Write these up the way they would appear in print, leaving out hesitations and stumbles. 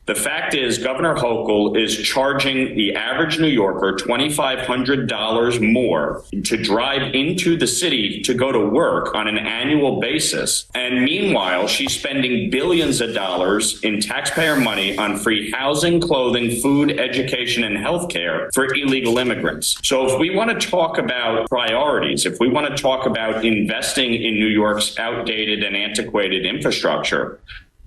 The fact is, Governor Hochul is charging the average New Yorker $2,500 more to drive into the city to go to work on an annual basis. And meanwhile, she's spending billions of dollars in taxpayer money on free housing, clothing, food, education, and healthcare for illegal immigrants. So if we want to talk about priorities, if we want to talk about investing in New York's outdated and antiquated infrastructure,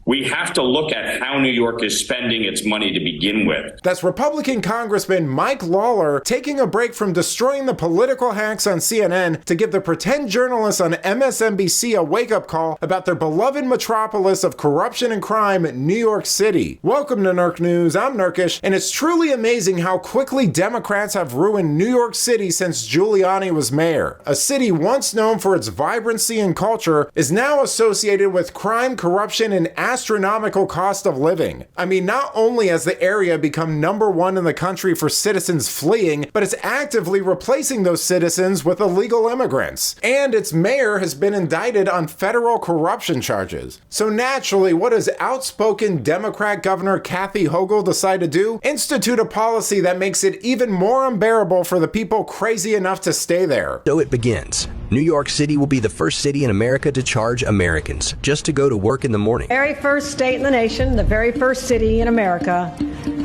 we have to look at how New York is spending its money to begin with. That's Republican Congressman Mike Lawler taking a break from destroying the political hacks on CNN to give the pretend journalists on MSNBC a wake-up call about their beloved metropolis of corruption and crime, New York City. Welcome to Nerk News. I'm Nerkish, and it's truly amazing how quickly Democrats have ruined New York City since Giuliani was mayor. A city once known for its vibrancy and culture is now associated with crime, corruption, and astronomical cost of living. I mean, not only has the area become #1 in the country for citizens fleeing, but it's actively replacing those citizens with illegal immigrants. And its mayor has been indicted on federal corruption charges. So naturally, what does outspoken Democrat Governor Kathy Hochul decide to do? Institute a policy that makes it even more unbearable for the people crazy enough to stay there. So it begins. New York City will be the first city in America to charge Americans just to go to work in the morning. Very first state in the nation, the very first city in America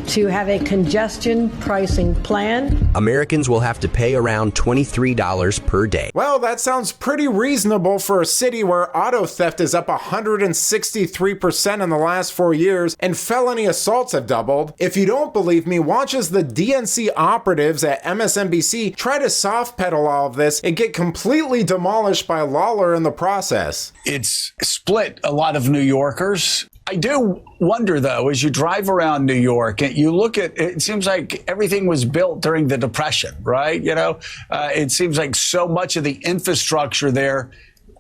to have a congestion pricing plan. Americans will have to pay around $23 per day. Well, that sounds pretty reasonable for a city where auto theft is up 163% in the last 4 years and felony assaults have doubled. If you don't believe me, watch as the DNC operatives at MSNBC try to soft pedal all of this and get completely demolished by Lawler in the process. It's split a lot of New Yorkers. I do wonder, though, as you drive around New York and you look at it, seems like everything was built during the Depression, right? It seems like so much of the infrastructure there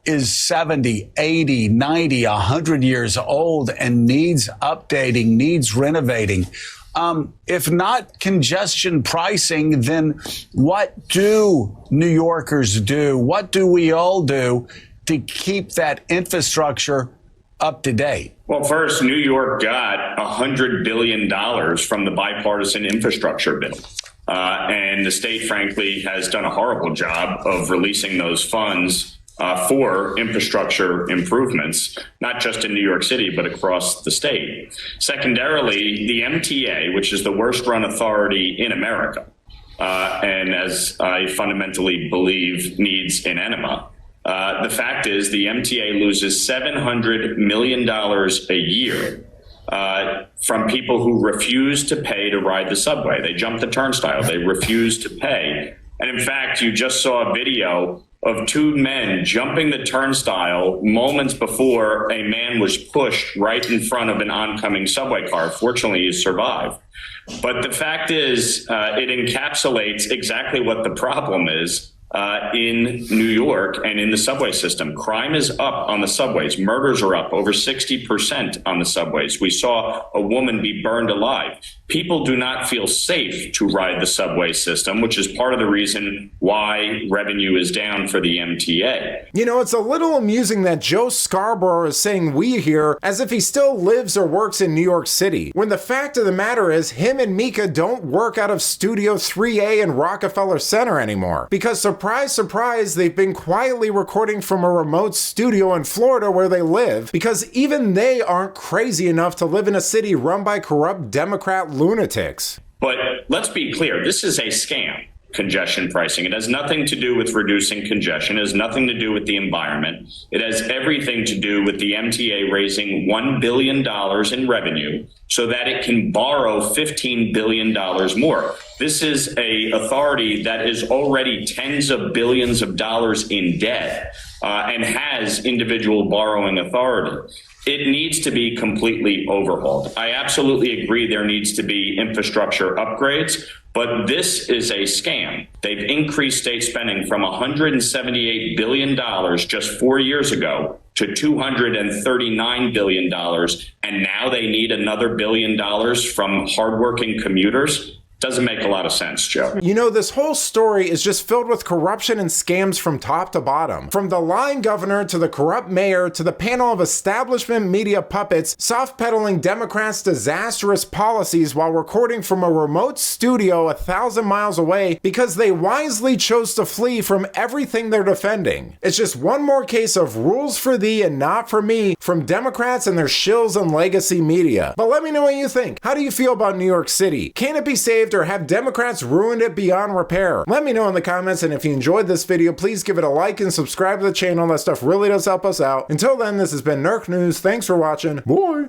is 70, 80, 90, 100 years old and needs updating, needs renovating. If not congestion pricing, then what do New Yorkers do? What do we all do to keep that infrastructure up to date? Well, first, New York got $100 billion from the bipartisan infrastructure bill. And the state, frankly, has done a horrible job of releasing those funds for infrastructure improvements, not just in New York City, but across the state. Secondarily, the MTA, which is the worst run authority in America, and as I fundamentally believe needs an enema. The fact is the MTA loses $700 million a year from people who refuse to pay to ride the subway. They jump the turnstile. They refuse to pay. And in fact, you just saw a video of two men jumping the turnstile moments before a man was pushed right in front of an oncoming subway car. Fortunately, he survived. But the fact is, it encapsulates exactly what the problem is in New York and in the subway system. Crime is up on the subways. Murders are up over 60% on the subways. We saw a woman be burned alive. People do not feel safe to ride the subway system, which is part of the reason why revenue is down for the MTA. You know, it's a little amusing that Joe Scarborough is saying "we" here as if he still lives or works in New York City, when the fact of the matter is him and Mika don't work out of Studio 3A in Rockefeller Center anymore. Because surprise, surprise, they've been quietly recording from a remote studio in Florida where they live, because even they aren't crazy enough to live in a city run by corrupt Democrat lunatics. But let's be clear, this is a scam, congestion pricing. It has nothing to do with reducing congestion. It has nothing to do with the environment. It has everything to do with the MTA raising $1 billion in revenue so that it can borrow $15 billion more. This is an authority that is already tens of billions of dollars in debt and has individual borrowing authority. It needs to be completely overhauled. I absolutely agree there needs to be infrastructure upgrades, but this is a scam. They've increased state spending from $178 billion just 4 years ago to $239 billion, and now they need another $1 billion from hardworking commuters. Doesn't make a lot of sense, Joe. You know, this whole story is just filled with corruption and scams from top to bottom. From the lying governor to the corrupt mayor to the panel of establishment media puppets soft-pedaling Democrats' disastrous policies while recording from a remote studio 1,000 miles away because they wisely chose to flee from everything they're defending. It's just one more case of rules for thee and not for me from Democrats and their shills and legacy media. But let me know what you think. How do you feel about New York City? Can it be saved, or have Democrats ruined it beyond repair? Let me know in the comments, and if you enjoyed this video, please give it a like and subscribe to the channel. That stuff really does help us out. Until then, this has been Nerk News. Thanks for watching. Bye!